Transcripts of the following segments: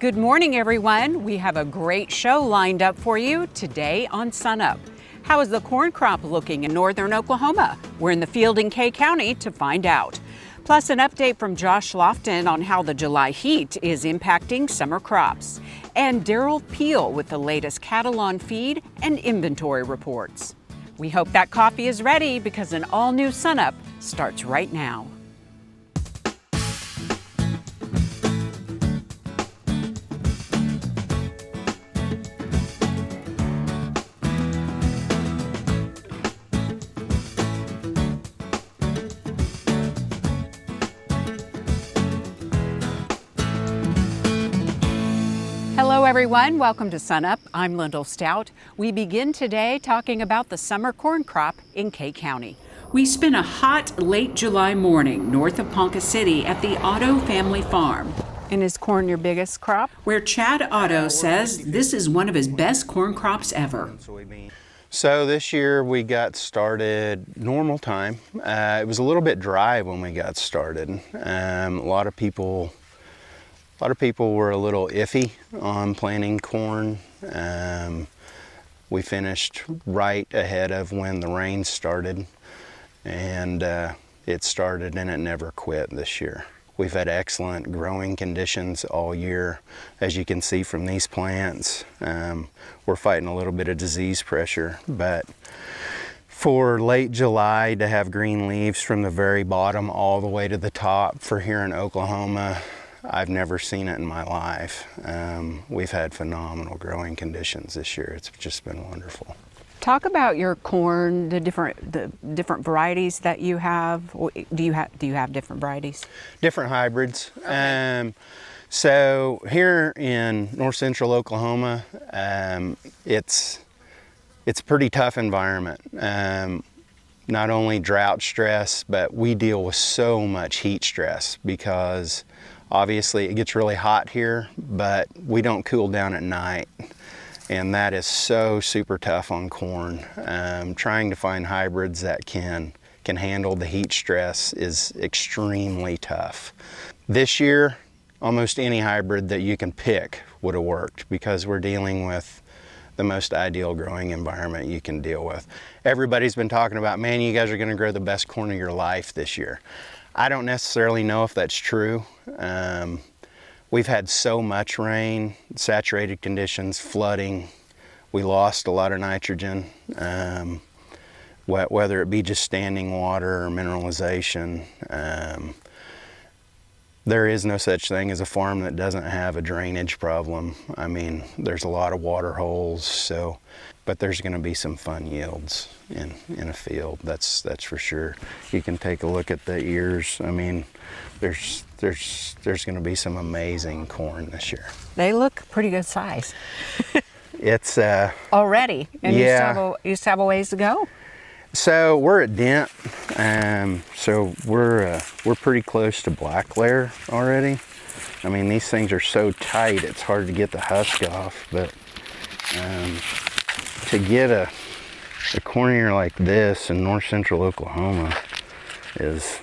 Good morning, everyone. We have a great show lined up for you today on SUNUP. How is the corn crop looking in northern Oklahoma? We're in the field in Kay County to find out. Plus, an update from Josh Lofton on how the July heat is impacting summer crops. And Daryl Peel with the latest cattle on feed and inventory reports. We hope that coffee is ready because an all-new SUNUP starts right now. Hello everyone, welcome to SUNUP. I'm Lyndall Stout. We begin today talking about the summer corn crop in Kay County. We spent a hot late July morning north of Ponca City at the Otto family farm. And is corn your biggest crop? Where Chad Otto says this is one of his best corn crops ever. So this year we got started normal time. It was a little bit dry when we got started. A lot of people were a little iffy on planting corn. We finished right ahead of when the rain started, and it started and it never quit this year. We've had excellent growing conditions all year. As you can see from these plants, we're fighting a little bit of disease pressure, but for late July to have green leaves from the very bottom all the way to the top for here in Oklahoma, I've never seen it in my life. We've had phenomenal growing conditions this year. It's just been wonderful. Talk about your corn, the different varieties that you have. Do you have different varieties? Different hybrids. Okay. So here in north central Oklahoma, it's a pretty tough environment. Not only drought stress, but we deal with so much heat stress because obviously it gets really hot here, but we don't cool down at night. And that is so super tough on corn. Trying to find hybrids that can handle the heat stress is extremely tough. This year, almost any hybrid that you can pick would have worked because we're dealing with the most ideal growing environment you can deal with. Everybody's been talking about, man, you guys are gonna grow the best corn of your life this year. I don't necessarily know if that's true. We've had so much rain, saturated conditions, flooding. We lost a lot of nitrogen, whether it be just standing water or mineralization. There is no such thing as a farm that doesn't have a drainage problem. I mean, there's a lot of water holes, but there's gonna be some fun yields in a field, that's for sure. You can take a look at the ears. I mean, there's gonna be some amazing corn this year. They look pretty good size. It's already, and yeah. you still have a ways to go. So we're at dent, so we're pretty close to black layer already. I mean, these things are so tight, it's hard to get the husk off, but to get a corn ear like this in north central Oklahoma is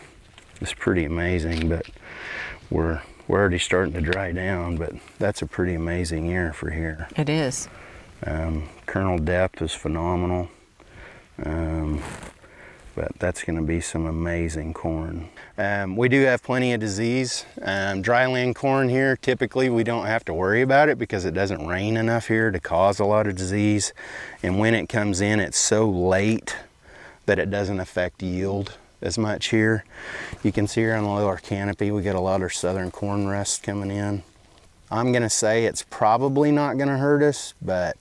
pretty amazing, but we're already starting to dry down, but that's a pretty amazing year for here. It is. Kernel depth is phenomenal, but that's going to be some amazing corn. We do have plenty of disease. Dryland corn here, typically we don't have to worry about it because it doesn't rain enough here to cause a lot of disease. And when it comes in, it's so late that it doesn't affect yield as much here. You can see here on the lower canopy, we get a lot of southern corn rust coming in. I'm gonna say it's probably not gonna hurt us, but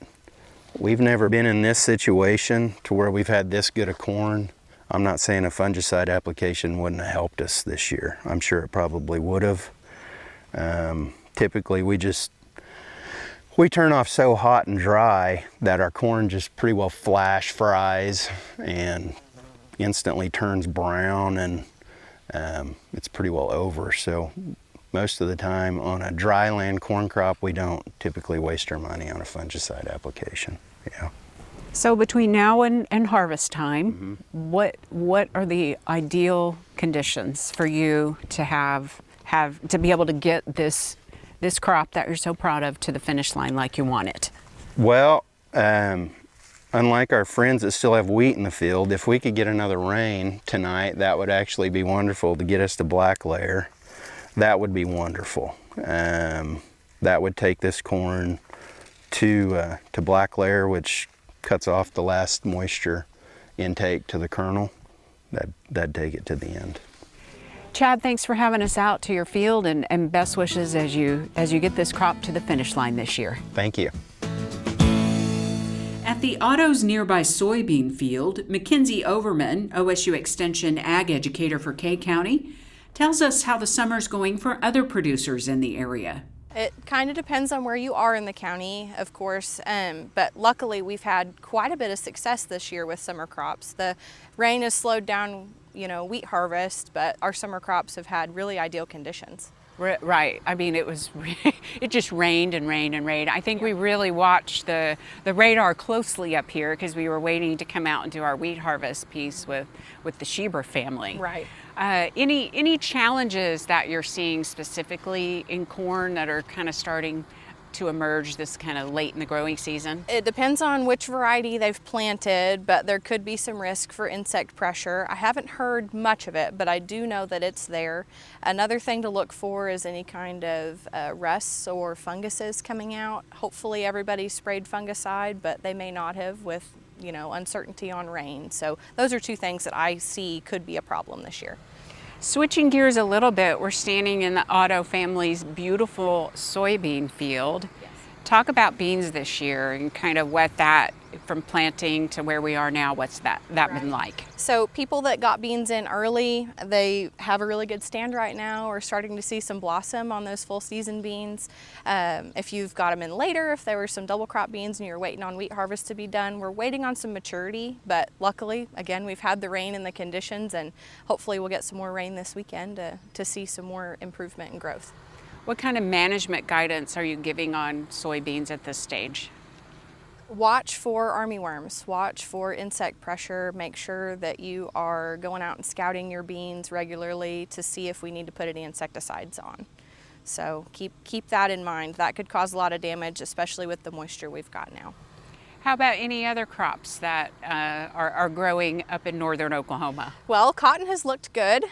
we've never been in this situation to where we've had this good of corn. I'm not saying a fungicide application wouldn't have helped us this year. I'm sure it probably would have. Typically we turn off so hot and dry that our corn just pretty well flash fries and instantly turns brown, and it's pretty well over. So most of the time on a dry land corn crop, we don't typically waste our money on a fungicide application. Yeah. So between now and harvest time, what are the ideal conditions for you to have to be able to get this this crop that you're so proud of to the finish line like you want it? Well, unlike our friends that still have wheat in the field, if we could get another rain tonight, that would actually be wonderful to get us to black layer. That would be wonderful. That would take this corn to black layer, which cuts off the last moisture intake to the kernel. That'd take it to the end. Chad, thanks for having us out to your field, and best wishes as you get this crop to the finish line this year. Thank you. At the Otto's nearby soybean field, MacKinzie Overman, OSU Extension ag educator for Kay County, tells us how the summer's going for other producers in the area. It kind of depends on where you are in the county, of course, but luckily we've had quite a bit of success this year with summer crops. The rain has slowed down, wheat harvest, but our summer crops have had really ideal conditions. Right. I mean, it just rained and rained and rained. I think we really watched the radar closely up here because we were waiting to come out and do our wheat harvest piece with the Schieber family. Right. Any challenges that you're seeing specifically in corn that are kind of starting to emerge this kind of late in the growing season? It depends on which variety they've planted, but there could be some risk for insect pressure. I haven't heard much of it, but I do know that it's there. Another thing to look for is any kind of rusts or funguses coming out. Hopefully everybody sprayed fungicide, but they may not have with uncertainty on rain. So those are two things that I see could be a problem this year. Switching gears a little bit, we're standing in the Otto family's beautiful soybean field. Yes. Talk about beans this year and kind of what that, from planting to where we are now, what's that been like? So people that got beans in early, they have a really good stand right now. We're starting to see some blossom on those full season beans. If you've got them in later, if there were some double crop beans and you're waiting on wheat harvest to be done, we're waiting on some maturity, but luckily, again, we've had the rain and the conditions, and hopefully we'll get some more rain this weekend to see some more improvement and growth. What kind of management guidance are you giving on soybeans at this stage? Watch for armyworms, watch for insect pressure, make sure that you are going out and scouting your beans regularly to see if we need to put any insecticides on. So keep that in mind. That could cause a lot of damage, especially with the moisture we've got now. How about any other crops that are growing up in northern Oklahoma? Well, cotton has looked good.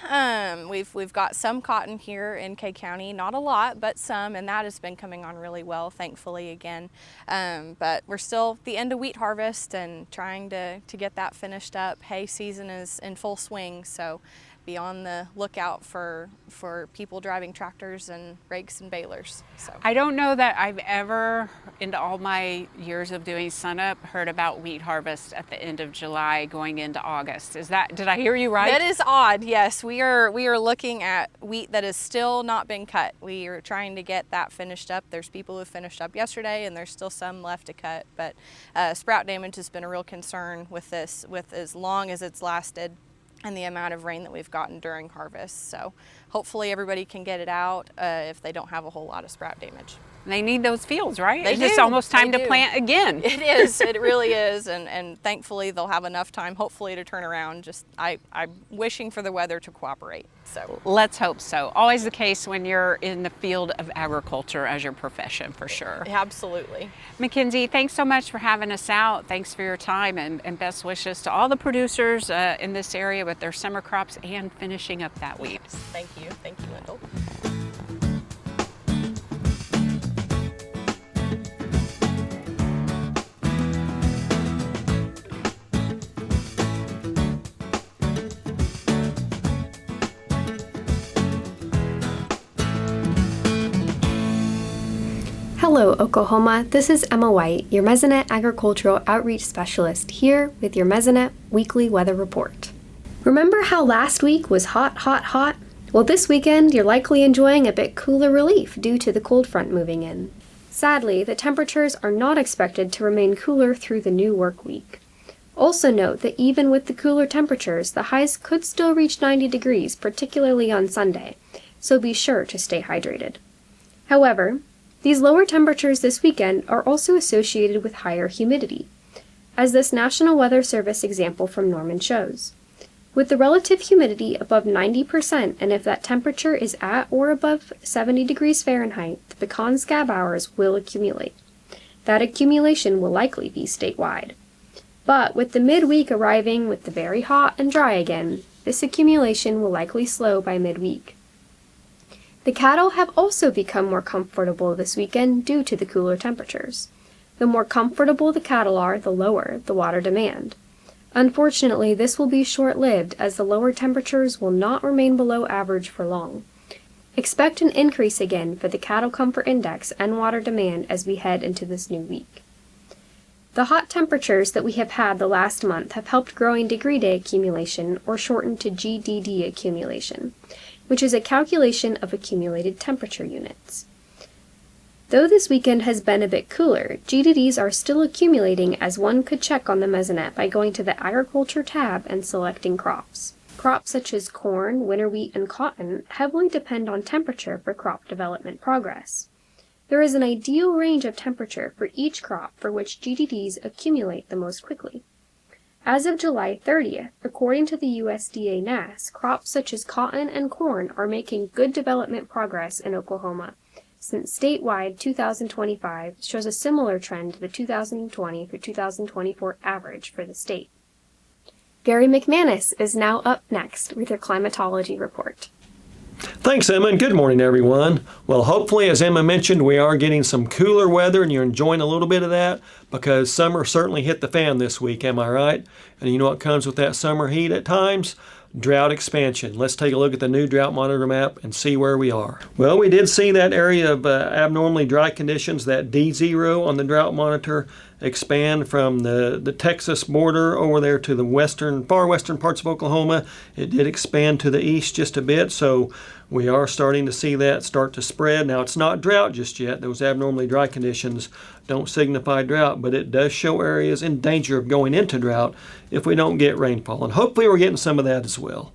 We've got some cotton here in Kay County, not a lot, but some, and that has been coming on really well, thankfully, again. But we're still at the end of wheat harvest and trying to get that finished up. Hay season is in full swing, so be on the lookout for people driving tractors and rakes and balers. So I don't know that I've ever, in all my years of doing SUNUP, heard about wheat harvest at the end of July going into August. Did I hear you right? That is odd. Yes, we are looking at wheat that has still not been cut. We are trying to get that finished up. There's people who finished up yesterday, and there's still some left to cut. But sprout damage has been a real concern with this, with as long as it's lasted and the amount of rain that we've gotten during harvest. So hopefully everybody can get it out if they don't have a whole lot of sprout damage. They need those fields, right? It's just almost time to plant again. It is, it really is, and thankfully they'll have enough time, hopefully, to turn around. I'm wishing for the weather to cooperate. So let's hope so. Always the case when you're in the field of agriculture as your profession, for sure. Absolutely. MacKinzie, thanks so much for having us out. Thanks for your time, and best wishes to all the producers in this area with their summer crops and finishing up that wheat. Thank you, Wendell. Hello, Oklahoma. This is Emma White, your Mesonet Agricultural Outreach Specialist, here with your Mesonet Weekly Weather Report. Remember how last week was hot, hot, hot? Well, this weekend you're likely enjoying a bit cooler relief due to the cold front moving in. Sadly, the temperatures are not expected to remain cooler through the new work week. Also note that even with the cooler temperatures, the highs could still reach 90 degrees, particularly on Sunday, so be sure to stay hydrated. However, these lower temperatures this weekend are also associated with higher humidity, as this National Weather Service example from Norman shows. With the relative humidity above 90%, and if that temperature is at or above 70 degrees Fahrenheit, the pecan scab hours will accumulate. That accumulation will likely be statewide. But with the midweek arriving with the very hot and dry again, this accumulation will likely slow by midweek. The cattle have also become more comfortable this weekend due to the cooler temperatures. The more comfortable the cattle are, the lower the water demand. Unfortunately, this will be short-lived as the lower temperatures will not remain below average for long. Expect an increase again for the Cattle Comfort Index and water demand as we head into this new week. The hot temperatures that we have had the last month have helped growing degree day accumulation, or shortened to GDD accumulation, which is a calculation of accumulated temperature units. Though this weekend has been a bit cooler, GDDs are still accumulating, as one could check on the Mesonet by going to the Agriculture tab and selecting crops. Crops such as corn, winter wheat, and cotton heavily depend on temperature for crop development progress. There is an ideal range of temperature for each crop for which GDDs accumulate the most quickly. As of July 30th, according to the USDA NASS, crops such as cotton and corn are making good development progress in Oklahoma, since statewide 2025 shows a similar trend to the 2020 through 2024 average for the state. Gary McManus is now up next with your climatology report. Thanks, Emma, and good morning, everyone. Well, hopefully, as Emma mentioned, we are getting some cooler weather, and you're enjoying a little bit of that, because summer certainly hit the fan this week, am I right? And you know what comes with that summer heat at times? Drought expansion. Let's take a look at the new Drought Monitor map and see where we are. Well, we did see that area of abnormally dry conditions, that D0 on the Drought Monitor, expand from the Texas border over there to the far western parts of Oklahoma. It did expand to the east just a bit, so we are starting to see that start to spread. Now, it's not drought just yet. Those abnormally dry conditions don't signify drought, but it does show areas in danger of going into drought if we don't get rainfall, and hopefully we're getting some of that as well.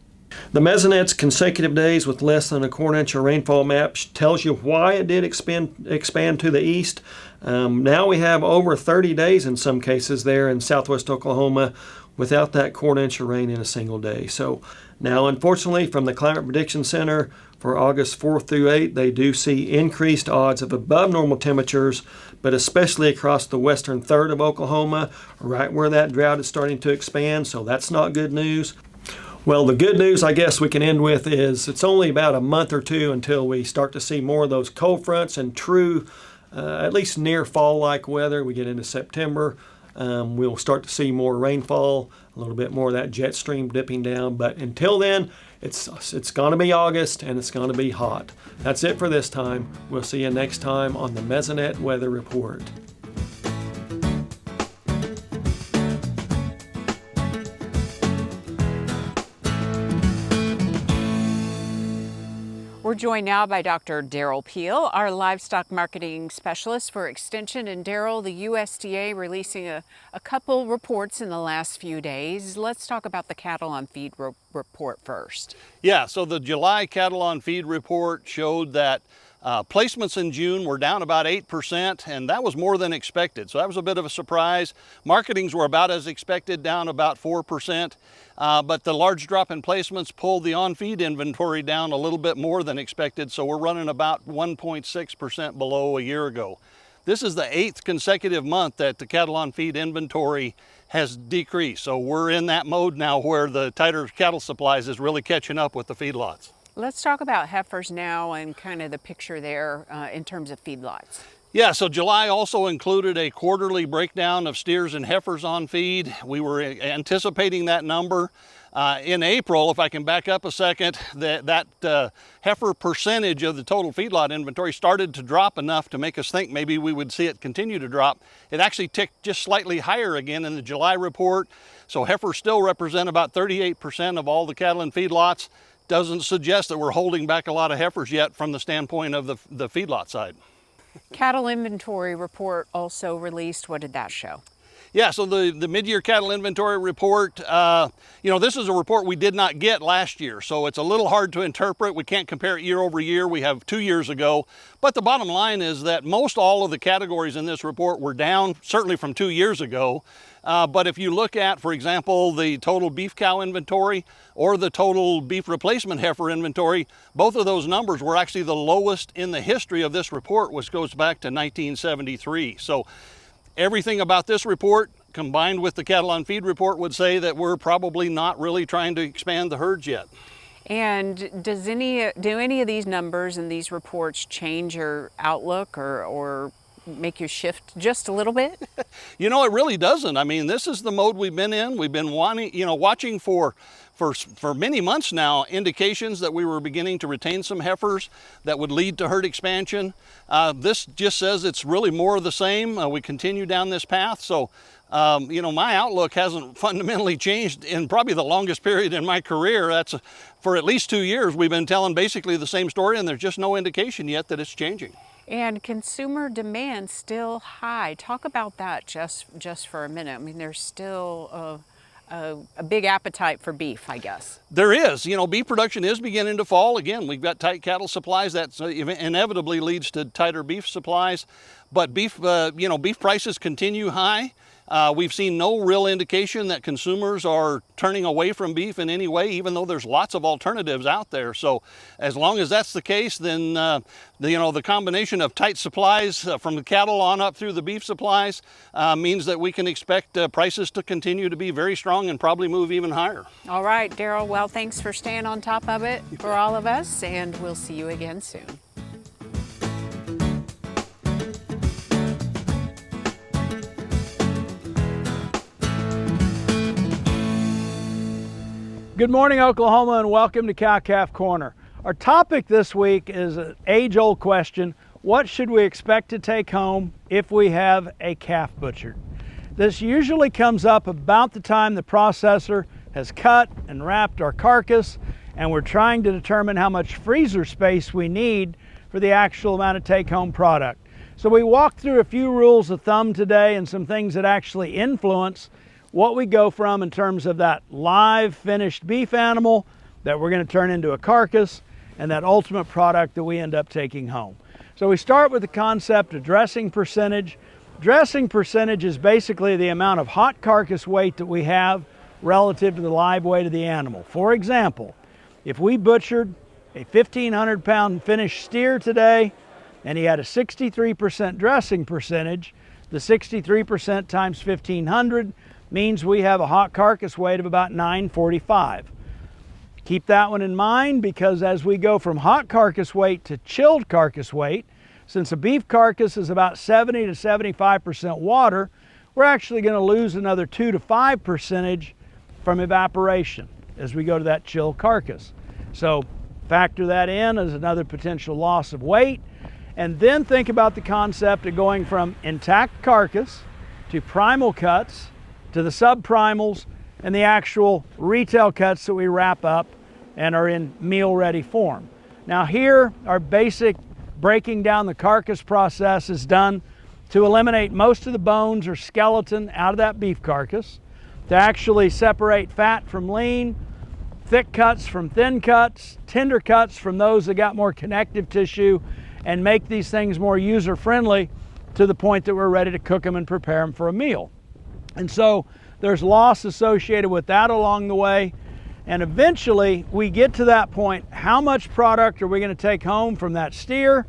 The Mesonet's consecutive days with less than a quarter inch of rainfall map tells you why it did expand to the east. Now we have over 30 days in some cases there in southwest Oklahoma without that quarter inch of rain in a single day. So now, unfortunately, from the Climate Prediction Center for August 4th through 8th, they do see increased odds of above normal temperatures, but especially across the western third of Oklahoma, right where that drought is starting to expand, so that's not good news. Well, the good news, I guess we can end with, is it's only about a month or two until we start to see more of those cold fronts and true, at least near fall-like weather. We get into September, we'll start to see more rainfall, a little bit more of that jet stream dipping down. But until then, it's going to be August and it's going to be hot. That's it for this time. We'll see you next time on the Mesonet Weather Report. We're joined now by Dr. Daryl Peel, our livestock marketing specialist for Extension. And Daryl, the USDA releasing a couple reports in the last few days. Let's talk about the cattle on feed report first. Yeah, so the July cattle on feed report showed that placements in June were down about 8%, and that was more than expected. So that was a bit of a surprise. Marketings were about as expected, down about 4%. But the large drop in placements pulled the on-feed inventory down a little bit more than expected, so we're running about 1.6% below a year ago. This is the 8th consecutive month that the cattle on feed inventory has decreased. So we're in that mode now where the tighter cattle supplies is really catching up with the feedlots. Let's talk about heifers now and kind of the picture there in terms of feedlots. Yeah, so July also included a quarterly breakdown of steers and heifers on feed. We were anticipating that number. In April, if I can back up a second, that heifer percentage of the total feedlot inventory started to drop enough to make us think maybe we would see it continue to drop. It actually ticked just slightly higher again in the July report. So heifers still represent about 38% of all the cattle in feedlots. Doesn't suggest that we're holding back a lot of heifers yet from the standpoint of the feedlot side. Cattle inventory report also released. What did that show? Yeah, so the mid-year cattle inventory report, this is a report we did not get last year, so it's a little hard to interpret. We can't compare it year over year. We have 2 years ago. But the bottom line is that most all of the categories in this report were down, certainly from 2 years ago. But if you look at, for example, the total beef cow inventory or the total beef replacement heifer inventory, both of those numbers were actually the lowest in the history of this report, which goes back to 1973. So everything about this report combined with the cattle on feed report would say that we're probably not really trying to expand the herds yet. And do any of these numbers and these reports change your outlook or make you shift just a little bit? It really doesn't. I mean, this is the mode we've been in. We've been watching for many months now indications that we were beginning to retain some heifers that would lead to herd expansion. This just says it's really more of the same. We continue down this path. So, my outlook hasn't fundamentally changed in probably the longest period in my career. That's for at least 2 years. We've been telling basically the same story, and there's just no indication yet that it's changing. And consumer demand still high. Talk about that just for a minute. I mean, there's still a big appetite for beef, I guess. There is. Beef production is beginning to fall. Again, we've got tight cattle supplies. That inevitably leads to tighter beef supplies. But beef prices continue high. We've seen no real indication that consumers are turning away from beef in any way, even though there's lots of alternatives out there. So as long as that's the case, then the combination of tight supplies from the cattle on up through the beef supplies means that we can expect prices to continue to be very strong and probably move even higher. All right, Daryl, well, thanks for staying on top of it for all of us, and we'll see you again soon. Good morning, Oklahoma, and welcome to Cow-Calf Corner. Our topic this week is an age-old question: what should we expect to take home if we have a calf butchered? This usually comes up about the time the processor has cut and wrapped our carcass, and we're trying to determine how much freezer space we need for the actual amount of take-home product. So we walked through a few rules of thumb today and some things that actually influence what we go from in terms of that live finished beef animal that we're going to turn into a carcass and that ultimate product that we end up taking home. So we start with the concept of dressing percentage. Dressing percentage is basically the amount of hot carcass weight that we have relative to the live weight of the animal. For example, if we butchered a 1,500 pound finished steer today and he had a 63% dressing percentage, the 63% times 1,500 means we have a hot carcass weight of about 945. Keep that one in mind, because as we go from hot carcass weight to chilled carcass weight, since a beef carcass is about 70 to 75% water, we're actually going to lose another 2 to 5% from evaporation as we go to that chilled carcass. So factor that in as another potential loss of weight, and then think about the concept of going from intact carcass to primal cuts to the subprimals and the actual retail cuts that we wrap up and are in meal ready form. Now here, our basic breaking down the carcass process is done to eliminate most of the bones or skeleton out of that beef carcass, to actually separate fat from lean, thick cuts from thin cuts, tender cuts from those that got more connective tissue, and make these things more user friendly to the point that we're ready to cook them and prepare them for a meal. And so there's loss associated with that along the way. And eventually we get to that point, how much product are we going to take home from that steer?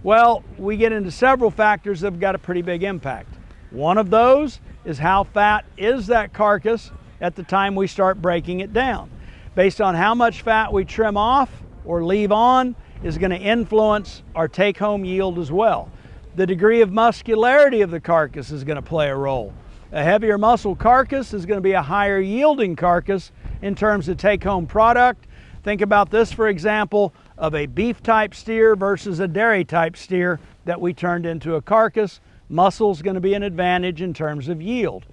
Well, we get into several factors that have got a pretty big impact. One of those is how fat is that carcass at the time we start breaking it down. Based on how much fat we trim off or leave on is going to influence our take-home yield as well. The degree of muscularity of the carcass is going to play a role. A heavier muscle carcass is going to be a higher yielding carcass in terms of take-home product. Think about this, for example, of a beef type steer versus a dairy type steer that we turned into a carcass. Muscle is going to be an advantage in terms of yield.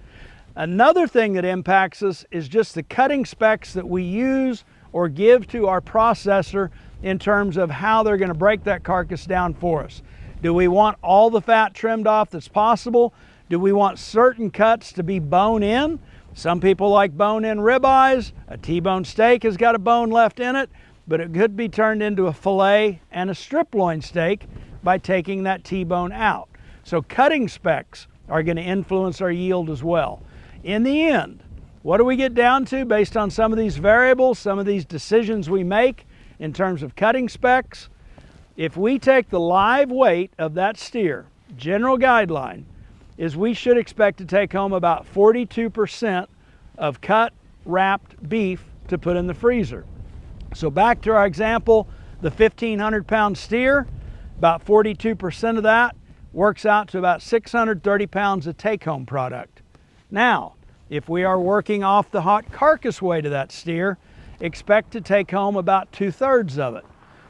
Another thing that impacts us is just the cutting specs that we use or give to our processor in terms of how they're going to break that carcass down for us. Do we want all the fat trimmed off that's possible? Do we want certain cuts to be bone in? Some people like bone in ribeyes. A T-bone steak has got a bone left in it, but it could be turned into a fillet and a strip loin steak by taking that T-bone out. So cutting specs are going to influence our yield as well. In the end, what do we get down to based on some of these variables, some of these decisions we make in terms of cutting specs? If we take the live weight of that steer, general guideline is we should expect to take home about 42% of cut wrapped beef to put in the freezer. So back to our example, the 1,500 pound steer, about 42% of that works out to about 630 pounds of take home product. Now, if we are working off the hot carcass weight of that steer, expect to take home about 2/3 of it.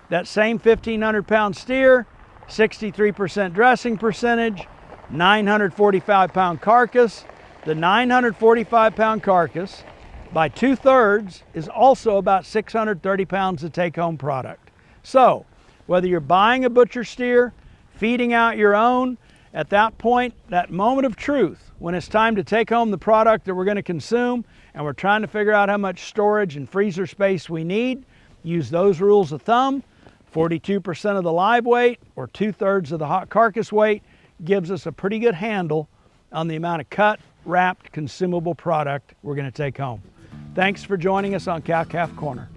That same 1,500 pound steer, 63% dressing percentage, 945 pound carcass. The 945 pound carcass by 2/3 is also about 630 pounds of take home product. So whether you're buying a butcher steer, feeding out your own, at that point, that moment of truth, when it's time to take home the product that we're going to consume and we're trying to figure out how much storage and freezer space we need, use those rules of thumb. 42% of the live weight or 2/3 of the hot carcass weight gives us a pretty good handle on the amount of cut, wrapped, consumable product we're going to take home. Thanks for joining us on Cow-Calf Corner.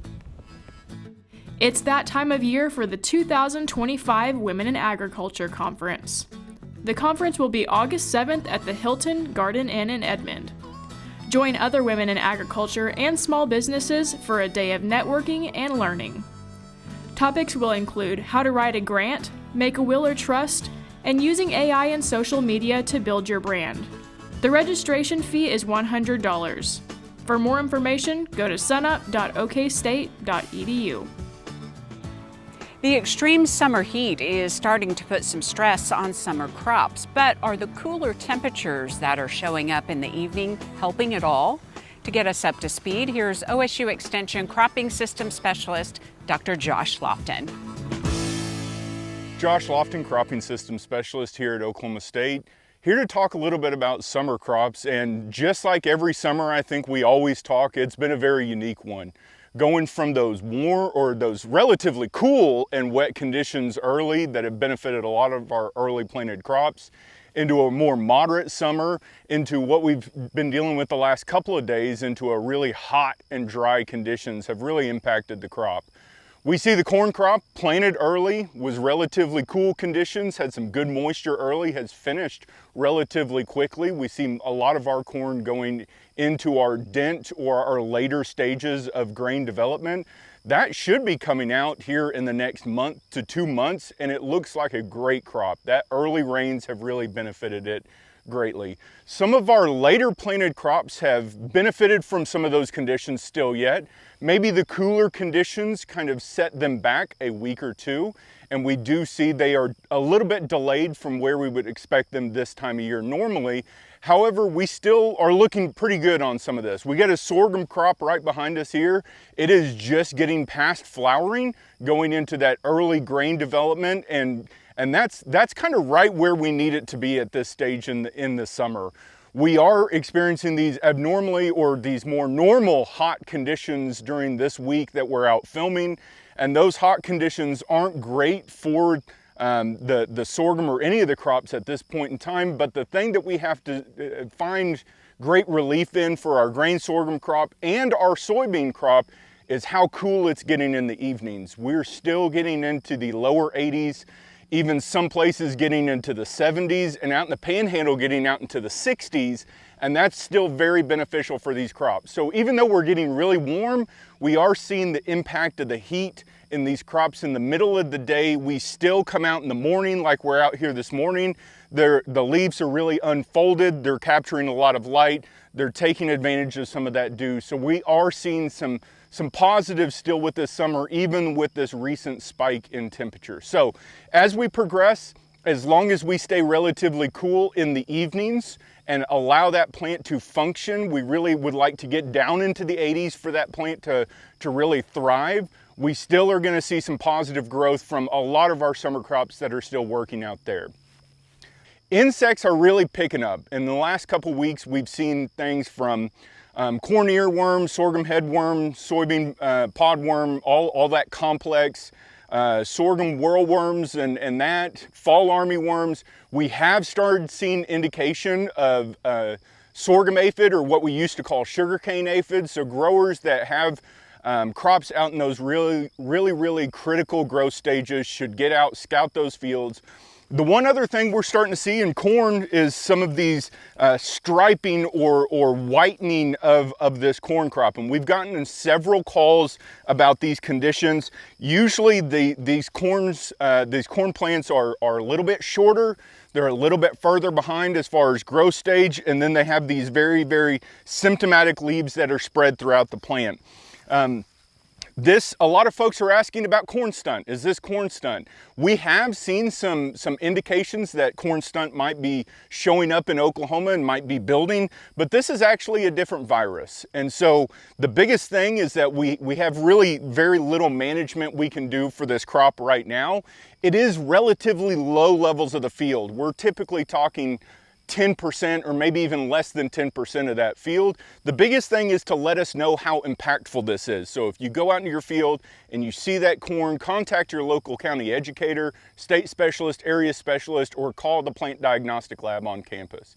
It's that time of year for the 2025 Women in Agriculture Conference. The conference will be August 7th at the Hilton Garden Inn in Edmond. Join other women in agriculture and small businesses for a day of networking and learning. Topics will include how to write a grant, make a will or trust, and using AI and social media to build your brand. The registration fee is $100. For more information, go to sunup.okstate.edu. The extreme summer heat is starting to put some stress on summer crops, but are the cooler temperatures that are showing up in the evening helping at all? To get us up to speed, here's OSU Extension Cropping System Specialist, Dr. Josh Lofton. Josh Lofton, Cropping System Specialist here at Oklahoma State. Here to talk a little bit about summer crops, and just like every summer I think we always talk, it's been a very unique one. Going from those warm or those relatively cool and wet conditions early that have benefited a lot of our early planted crops into a more moderate summer, into what we've been dealing with the last couple of days, into a really hot and dry conditions have really impacted the crop. We see the corn crop planted early, was relatively cool conditions, had some good moisture early, has finished relatively quickly. We see a lot of our corn going into our dent or our later stages of grain development. That should be coming out here in the next month to 2 months, and it looks like a great crop. That early rains have really benefited it greatly. Some of our later planted crops have benefited from some of those conditions still yet. Maybe the cooler conditions kind of set them back a week or two, and we do see they are a little bit delayed from where we would expect them this time of year normally. However, we still are looking pretty good on some of this. We got a sorghum crop right behind us here. It is just getting past flowering, going into that early grain development, and that's kind of right where we need it to be at this stage in the summer. We are experiencing these abnormally or these more normal hot conditions during this week that we're out filming, and those hot conditions aren't great for the sorghum or any of the crops at this point in time. But the thing that we have to find great relief in for our grain sorghum crop and our soybean crop is how cool it's getting in the evenings. We're still getting into the lower 80s, even some places getting into the 70s, and out in the panhandle getting out into the 60s, and that's still very beneficial for these crops. So even though we're getting really warm, we are seeing the impact of the heat in these crops in the middle of the day. We still come out in the morning like we're out here this morning. The leaves are really unfolded. They're capturing a lot of light. They're taking advantage of some of that dew. So we are seeing some positives still with this summer, even with this recent spike in temperature. So as we progress, as long as we stay relatively cool in the evenings and allow that plant to function, we really would like to get down into the 80s for that plant to really thrive. We still are going to see some positive growth from a lot of our summer crops that are still working out there. Insects are really picking up. In the last couple weeks, we've seen things from corn earworm, sorghum headworm, soybean podworm, all that complex, sorghum whirlworms and that, fall armyworms. We have started seeing indication of sorghum aphid, or what we used to call sugarcane aphid. So growers that have crops out in those really critical growth stages should get out, scout those fields. The one other thing we're starting to see in corn is some of these striping or whitening of this corn crop. And we've gotten in several calls about these conditions. Usually these corn plants are a little bit shorter. They're a little bit further behind as far as growth stage. And then they have these very symptomatic leaves that are spread throughout the plant. A lot of folks are asking about corn stunt. Is this corn stunt? We have seen some indications that corn stunt might be showing up in Oklahoma and might be building, but this is actually a different virus. And so the biggest thing is that we have really very little management we can do for this crop right now. It is relatively low levels of the field. We're typically talking 10% or maybe even less than 10% of that field. The biggest thing is to let us know how impactful this is. So if you go out into your field and you see that corn, contact your local county educator, state specialist, area specialist, or call the plant diagnostic lab on campus.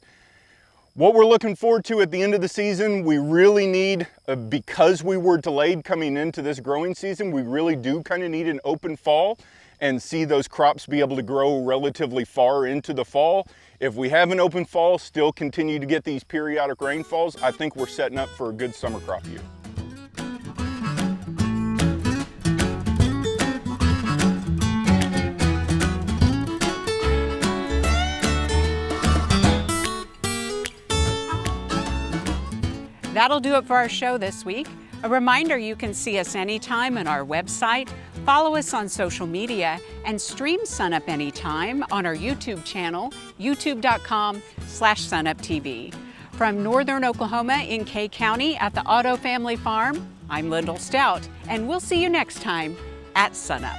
What we're looking forward to at the end of the season, we really need, because we were delayed coming into this growing season, we really do kind of need an open fall and see those crops be able to grow relatively far into the fall. If we have an open fall, still continue to get these periodic rainfalls, I think we're setting up for a good summer crop year. That'll do it for our show this week. A reminder, you can see us anytime on our website, follow us on social media, and stream SUNUP anytime on our YouTube channel, youtube.com/SUNUPTV. From northern Oklahoma in Kay County at the Otto Family Farm, I'm Lyndall Stout, and we'll see you next time at SUNUP.